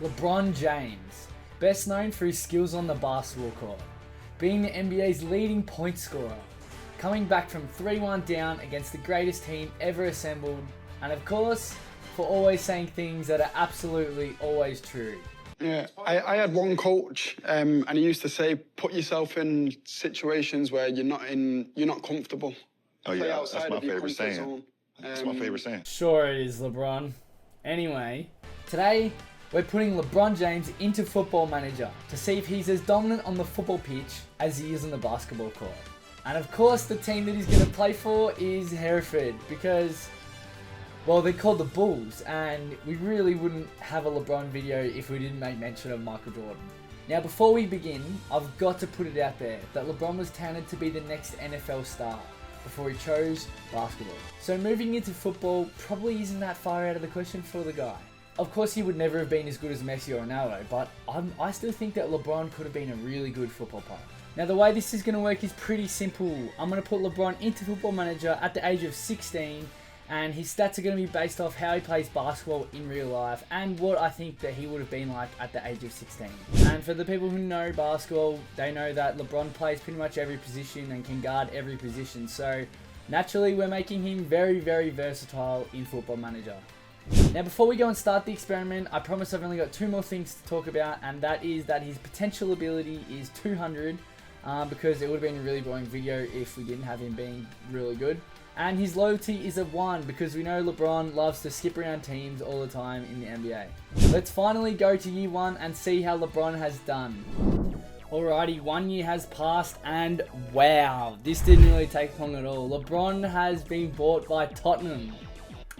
LeBron James, best known for his skills on the basketball court, being the NBA's leading point scorer, coming back from 3-1 down against the greatest team ever assembled, and of course, for always saying things that are absolutely always true. Yeah, I had one coach, and he used to say, put yourself in situations where you're not comfortable. Oh yeah, that's my favorite saying. That's my favorite saying. Sure it is, LeBron. Anyway, today we're putting LeBron James into Football Manager to see if he's as dominant on the football pitch as he is on the basketball court. And of course, the team that he's going to play for is Hereford because, well, they're called the Bulls, and we really wouldn't have a LeBron video if we didn't make mention of Michael Jordan. Now, before we begin, I've got to put it out there that LeBron was touted to be the next NFL star before he chose basketball. So moving into football probably isn't that far out of the question for the guy. Of course, he would never have been as good as Messi or Ronaldo, but I still think that LeBron could have been a really good football player. Now, the way this is going to work is pretty simple. I'm going to put LeBron into Football Manager at the age of 16, and his stats are going to be based off how he plays basketball in real life and what I think that he would have been like at the age of 16. And for the people who know basketball, they know that LeBron plays pretty much every position and can guard every position. So naturally, we're making him very, very versatile in Football Manager. Now, before we go and start the experiment, I promise I've only got two more things to talk about, and that is that his potential ability is 200, because it would have been a really boring video if we didn't have him being really good. And his loyalty is a 1 because we know LeBron loves to skip around teams all the time in the NBA. Let's finally go to year 1 and see how LeBron has done. Alrighty, 1 year has passed and wow, this didn't really take long at all. LeBron has been bought by Tottenham.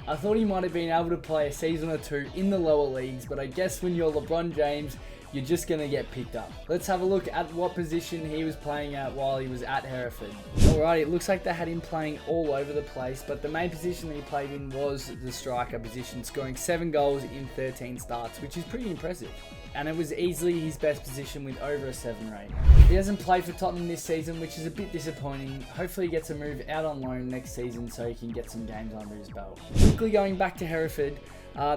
I thought he might have been able to play a season or two in the lower leagues, but I guess when you're LeBron James, you're just going to get picked up. Let's have a look at what position he was playing at while he was at Hereford. Alright, it looks like they had him playing all over the place, but the main position that he played in was the striker position, scoring 7 goals in 13 starts, which is pretty impressive. And it was easily his best position with over a 7 rate. He hasn't played for Tottenham this season, which is a bit disappointing. Hopefully he gets a move out on loan next season so he can get some games under his belt. Quickly going back to Hereford,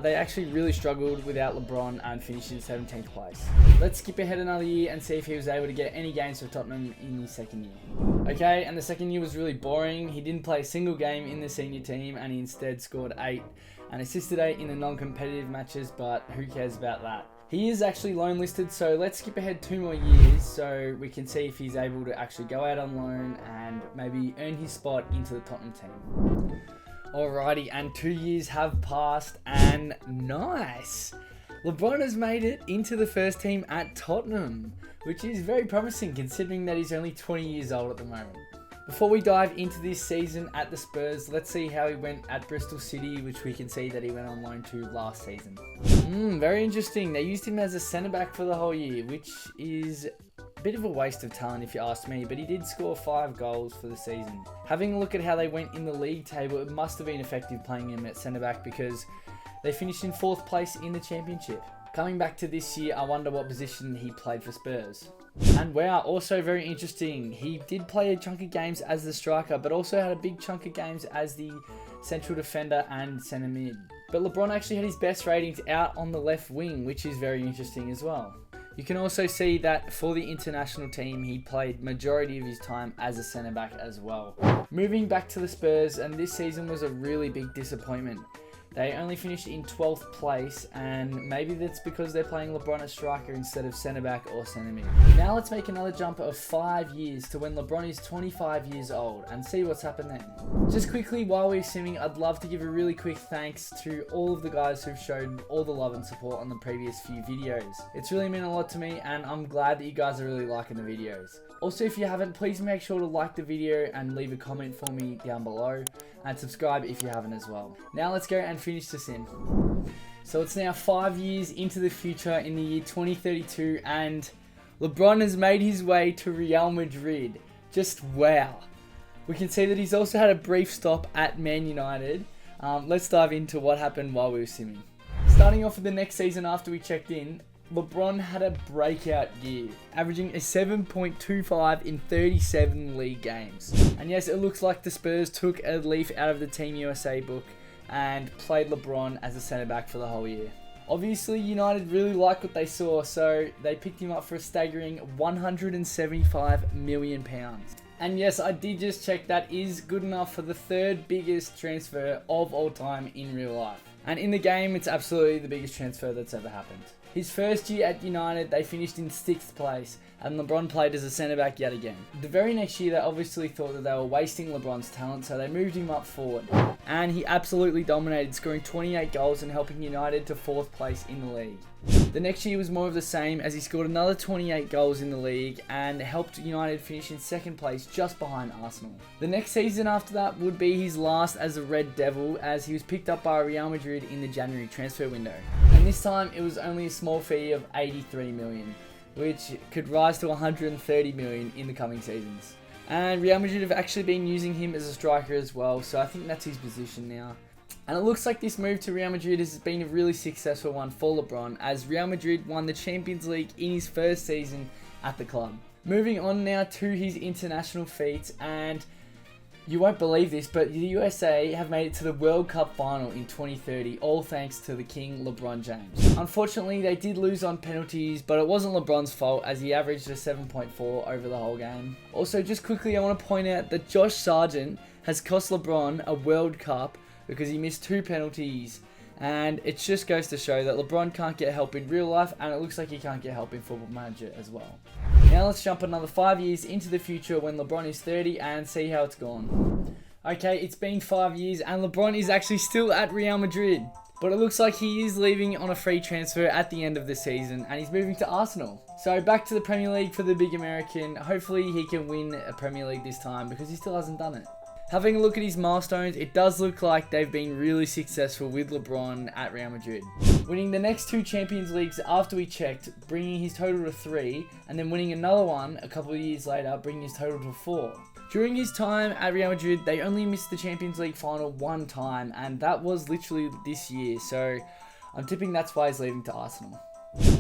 they actually really struggled without LeBron and finished in 17th place. Let's skip ahead another year and see if he was able to get any games for Tottenham in his second year. Okay, and the second year was really boring. He didn't play a single game in the senior team and he instead scored 8 and assisted 8 in the non-competitive matches, but who cares about that? He is actually loan listed, so let's skip ahead 2 more years so we can see if he's able to actually go out on loan and maybe earn his spot into the Tottenham team. Alrighty, and 2 years have passed and nice! LeBron has made it into the first team at Tottenham, which is very promising considering that he's only 20 years old at the moment. Before we dive into this season at the Spurs, let's see how he went at Bristol City, which we can see that he went on loan to last season. Very interesting. They used him as a centre-back for the whole year, which is a bit of a waste of talent if you ask me, but he did score 5 goals for the season. Having a look at how they went in the league table, it must have been effective playing him at centre-back because they finished in 4th place in the championship. Coming back to this year, I wonder what position he played for Spurs. And wow, also very interesting, he did play a chunk of games as the striker, but also had a big chunk of games as the central defender and centre mid. But LeBron actually had his best ratings out on the left wing, which is very interesting as well. You can also see that for the international team, he played majority of his time as a centre back as well. Moving back to the Spurs, and this season was a really big disappointment. They only finished in 12th place, and maybe that's because they're playing LeBron as striker instead of centre-back or centre-mid. Now let's make another jump of 5 years to when LeBron is 25 years old and see what's happened then. Just quickly, while we're simming, I'd love to give a really quick thanks to all of the guys who've shown all the love and support on the previous few videos. It's really meant a lot to me, and I'm glad that you guys are really liking the videos. Also, if you haven't, please make sure to like the video and leave a comment for me down below, and subscribe if you haven't as well. Now let's go and finish the sim. So it's now 5 years into the future in the year 2032, and LeBron has made his way to Real Madrid. Just wow. We can see that he's also had a brief stop at Man United. Let's dive into what happened while we were simming. Starting off with the next season after we checked in, LeBron had a breakout year, averaging a 7.25 in 37 league games. And yes, it looks like the Spurs took a leaf out of the Team USA book and played LeBron as a centre back for the whole year. Obviously, United really liked what they saw, so they picked him up for a staggering £175 million. And yes, I did just check, that is good enough for the third biggest transfer of all time in real life. And in the game, it's absolutely the biggest transfer that's ever happened. His first year at United, they finished in 6th place, and LeBron played as a centre-back yet again. The very next year, they obviously thought that they were wasting LeBron's talent, so they moved him up forward. And he absolutely dominated, scoring 28 goals and helping United to 4th place in the league. The next year was more of the same, as he scored another 28 goals in the league and helped United finish in 2nd place just behind Arsenal. The next season after that would be his last as a Red Devil, as he was picked up by Real Madrid in the January transfer window. And this time it was only a small fee of 83 million, which could rise to 130 million in the coming seasons. And Real Madrid have actually been using him as a striker as well, so I think that's his position now. And it looks like this move to Real Madrid has been a really successful one for LeBron, as Real Madrid won the Champions League in his first season at the club. Moving on now to his international feats, and you won't believe this, but the USA have made it to the World Cup final in 2030, all thanks to the King LeBron James. Unfortunately, they did lose on penalties, but it wasn't LeBron's fault, as he averaged a 7.4 over the whole game. Also, just quickly, I want to point out that Josh Sargent has cost LeBron a World Cup because he missed 2 penalties, and it just goes to show that LeBron can't get help in real life, and it looks like he can't get help in Football Manager as well. Now let's jump another 5 years into the future when LeBron is 30 and see how it's gone. Okay, it's been 5 years and LeBron is actually still at Real Madrid, but it looks like he is leaving on a free transfer at the end of the season and he's moving to Arsenal. So back to the Premier League for the big American. Hopefully he can win a Premier League this time because he still hasn't done it. Having a look at his milestones, it does look like they've been really successful with LeBron at Real Madrid. Winning the next 2 Champions Leagues after we checked, bringing his total to 3, and then winning another one a couple of years later, bringing his total to 4. During his time at Real Madrid, they only missed the Champions League final 1 time, and that was literally this year, so I'm tipping that's why he's leaving to Arsenal.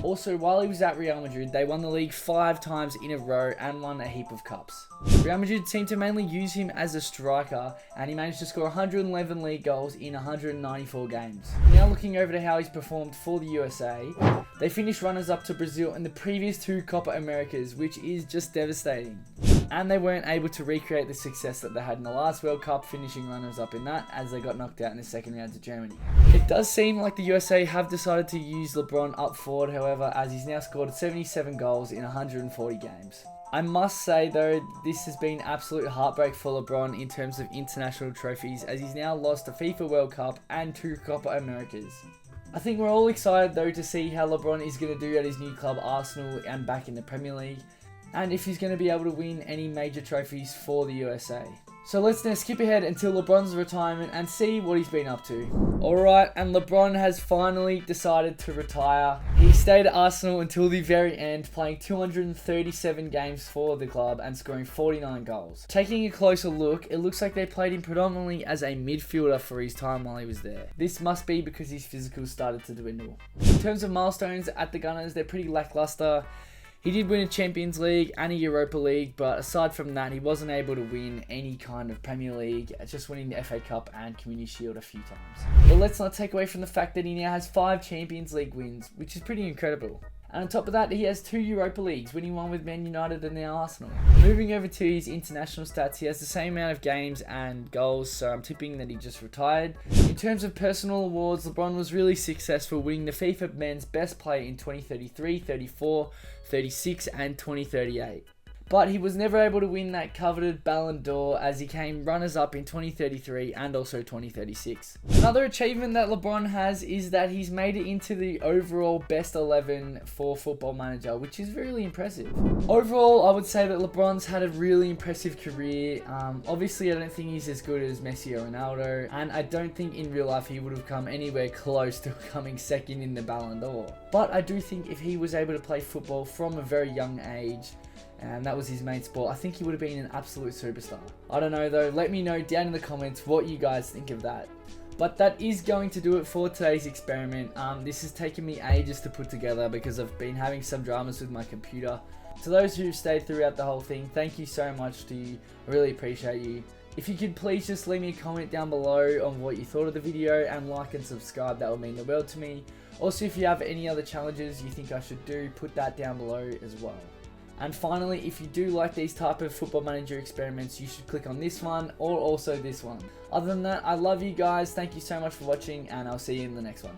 Also, while he was at Real Madrid, they won the league 5 times in a row and won a heap of cups. Real Madrid seemed to mainly use him as a striker, and he managed to score 111 league goals in 194 games. Now looking over to how he's performed for the USA, they finished runners-up to Brazil in the previous 2 Copa Americas, which is just devastating. And they weren't able to recreate the success that they had in the last World Cup, finishing runners-up in that, as they got knocked out in the second round to Germany. It does seem like the USA have decided to use LeBron up forward, however, as he's now scored 77 goals in 140 games. I must say though, this has been absolute heartbreak for LeBron in terms of international trophies, as he's now lost a FIFA World Cup and 2 Copa Americas. I think we're all excited though to see how LeBron is going to do at his new club Arsenal and back in the Premier League, and if he's going to be able to win any major trophies for the USA. So let's now skip ahead until LeBron's retirement and see what he's been up to. Alright, and LeBron has finally decided to retire. He stayed at Arsenal until the very end, playing 237 games for the club and scoring 49 goals. Taking a closer look, it looks like they played him predominantly as a midfielder for his time while he was there. This must be because his physicals started to dwindle. In terms of milestones at the Gunners, they're pretty lackluster. He did win a Champions League and a Europa League, but aside from that, he wasn't able to win any kind of Premier League, just winning the FA Cup and Community Shield a few times. But let's not take away from the fact that he now has 5 Champions League wins, which is pretty incredible. And on top of that, he has 2 Europa Leagues, winning one with Man United and now Arsenal. Moving over to his international stats, he has the same amount of games and goals, so I'm tipping that he just retired. In terms of personal awards, LeBron was really successful, winning the FIFA Men's Best Player in 2033, 34, 36 and 2038. But he was never able to win that coveted Ballon d'Or, as he came runners-up in 2033 and also 2036. Another achievement that LeBron has is that he's made it into the overall best 11 for Football Manager, which is really impressive. Overall, I would say that LeBron's had a really impressive career. Obviously, I don't think he's as good as Messi or Ronaldo, and I don't think in real life he would have come anywhere close to coming second in the Ballon d'Or. But I do think if he was able to play football from a very young age, and that was his main sport, I think he would have been an absolute superstar. I don't know though, let me know down in the comments what you guys think of that. But that is going to do it for today's experiment. This has taken me ages to put together because I've been having some dramas with my computer. To those who stayed throughout the whole thing, thank you so much to you. I really appreciate you. If you could please just leave me a comment down below on what you thought of the video and like and subscribe, that would mean the world to me. Also, if you have any other challenges you think I should do, put that down below as well. And finally, if you do like these type of Football Manager experiments, you should click on this one or also this one. Other than that, I love you guys. Thank you so much for watching, and I'll see you in the next one.